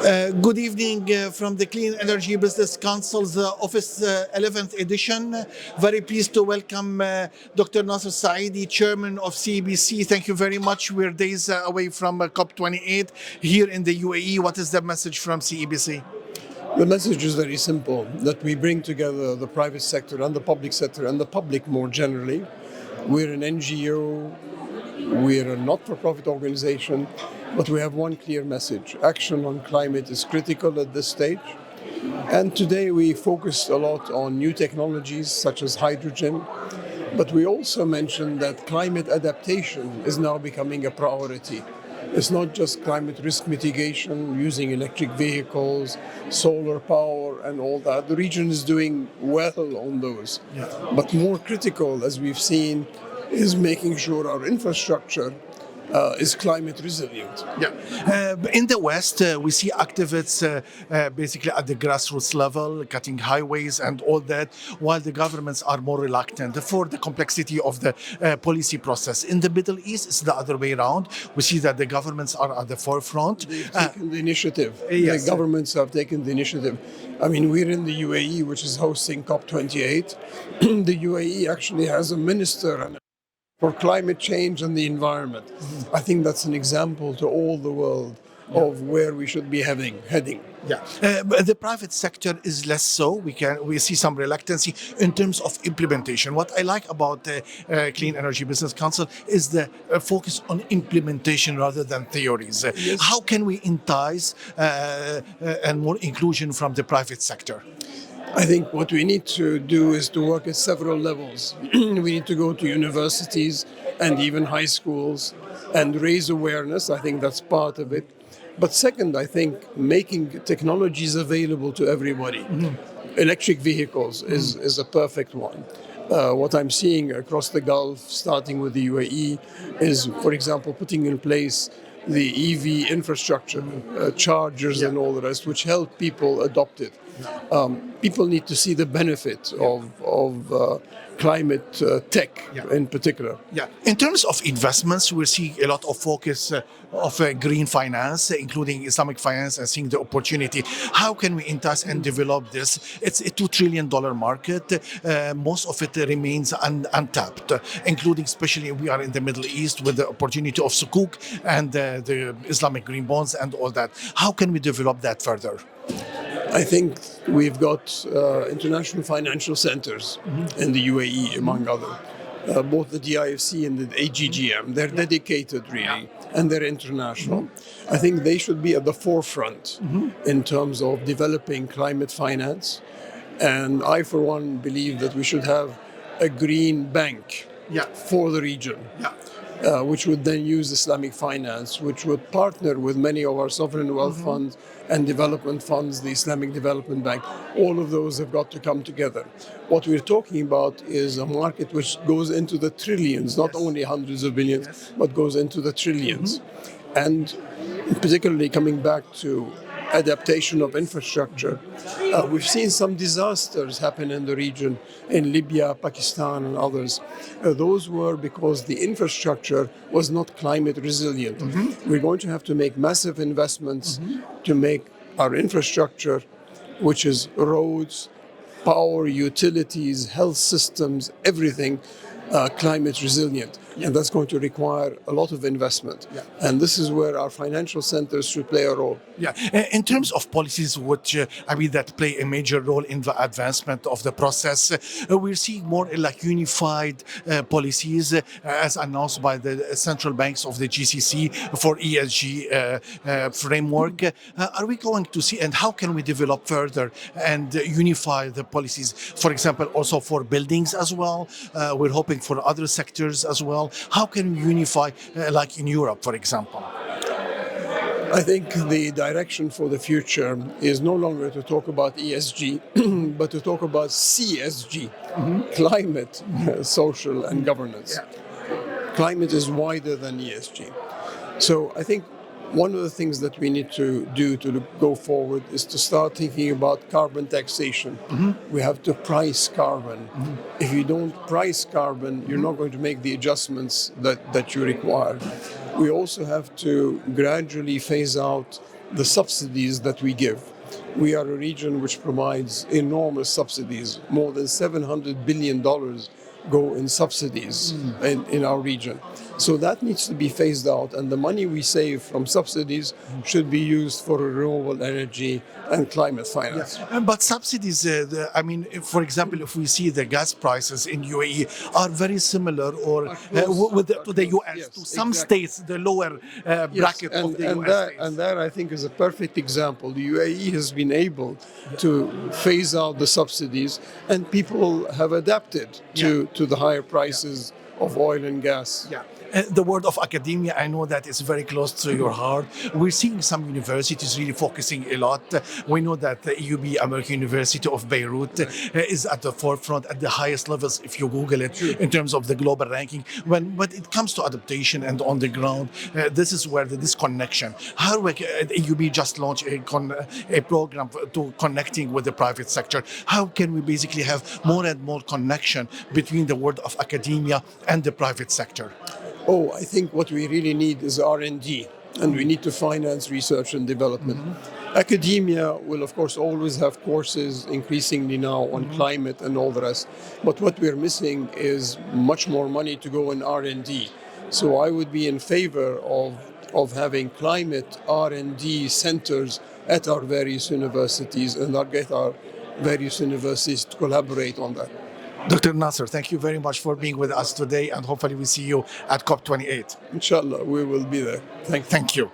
Good evening from the Clean Energy Business Council's Office 11th edition. Very pleased to welcome Dr. Nasser Saidi, Chairman of CEBC. Thank you very much. We're days away from COP28 here in the UAE. What is the message from CEBC? The message is very simple, that we bring together the private sector and the public sector and the public more generally. We're an NGO, we're a not-for-profit organization, but we have one clear message. Action on climate is critical at this stage. And today we focused a lot on new technologies such as hydrogen, but we also mentioned that climate adaptation is now becoming a priority. It's not just climate risk mitigation using electric vehicles, solar power and all that. The region is doing well on those. Yeah. But more critical, as we've seen, is making sure our infrastructure is climate resilient. Yeah. In the West, we see activists basically at the grassroots level, cutting highways and all that, while the governments are more reluctant for the complexity of the policy process. In the Middle East, it's the other way around. We see that the governments are at the forefront. They've taken the initiative. Yes. The governments have taken the initiative. I mean, we're in the UAE, which is hosting COP28. The UAE actually has a minister for climate change and the environment. I think that's an example to all the world of where we should be heading. Yeah, the private sector is less so. We see some reluctancy in terms of implementation. What I like about the Clean Energy Business Council is the focus on implementation rather than theories. Yes. How can we entice and more inclusion from the private sector? I think what we need to do is to work at several levels. We need to go to universities and even high schools and raise awareness. I think that's part of it. But second, I think making technologies available to everybody. Mm-hmm. Electric vehicles is a perfect one. What I'm seeing across the Gulf, starting with the UAE, is, for example, putting in place the EV infrastructure, chargers and all the rest, which help people adopt it. People need to see the benefit of climate tech in particular. Yeah. In terms of investments, we're seeing a lot of focus of green finance, including Islamic finance, and seeing the opportunity. How can we entice and develop this? It's a $2 trillion market. Most of it remains untapped, including especially we are in the Middle East with the opportunity of Sukuk and the Islamic green bonds and all that. How can we develop that further? I think we've got international financial centers in the UAE, among others. Both the DIFC and the AGGM, they're dedicated really, and they're international. I think they should be at the forefront in terms of developing climate finance. And I, for one, believe that we should have a green bank for the region. Which would then use Islamic finance, which would partner with many of our sovereign wealth funds and development funds, the Islamic Development Bank. All of those have got to come together. What we're talking about is a market which goes into the trillions, not only hundreds of billions, but goes into the trillions. And particularly coming back to adaptation of infrastructure, we've seen some disasters happen in the region, in Libya, Pakistan and others. Those were because the infrastructure was not climate resilient. We're going to have to make massive investments to make our infrastructure, which is roads, power, utilities, health systems, everything, climate resilient. And that's going to require a lot of investment. And this is where our financial centers should play a role. Yeah, in terms of policies which, that play a major role in the advancement of the process, we're seeing more like unified policies as announced by the central banks of the GCC for ESG framework. Are we going to see, and how can we develop further and unify the policies, for example, also for buildings as well? We're hoping for other sectors as well. How can we unify, like in Europe, for example? I think the direction for the future is no longer to talk about ESG, but to talk about CSG, climate, social and governance. Climate is wider than ESG. So I think one of the things that we need to do to go forward is to start thinking about carbon taxation. We have to price carbon. If you don't price carbon, you're not going to make the adjustments that you require. We also have to gradually phase out the subsidies that we give. We are a region which provides enormous subsidies. More than $700 billion go in subsidies in our region. So that needs to be phased out, and the money we save from subsidies should be used for renewable energy and climate finance. But subsidies, for example, if we see the gas prices in UAE are very similar to the US, Yes, to some exactly. states, the lower bracket of the US states. And that I think is a perfect example. The UAE has been able to phase out the subsidies, and people have adapted to the higher prices of oil and gas. Yeah. The world of academia, I know that is very close to your heart. We're seeing some universities really focusing a lot. We know that the EUB, American University of Beirut, is at the forefront, at the highest levels, if you Google it, in terms of the global ranking. When it comes to adaptation and on the ground, this is where the disconnection. How EUB just launched a program to connecting with the private sector. How can we basically have more and more connection between the world of academia and the private sector? Oh, I think what we really need is R&D, and we need to finance research and development. Academia will, of course, always have courses increasingly now on climate and all the rest. But what we're missing is much more money to go in R&D. So I would be in favor of having climate R&D centers at our various universities, and I'll get our various universities to collaborate on that. Dr. Nasser, thank you very much for being with us today, and hopefully we see you at COP28. Inshallah, we will be there. Thank you. Thank you.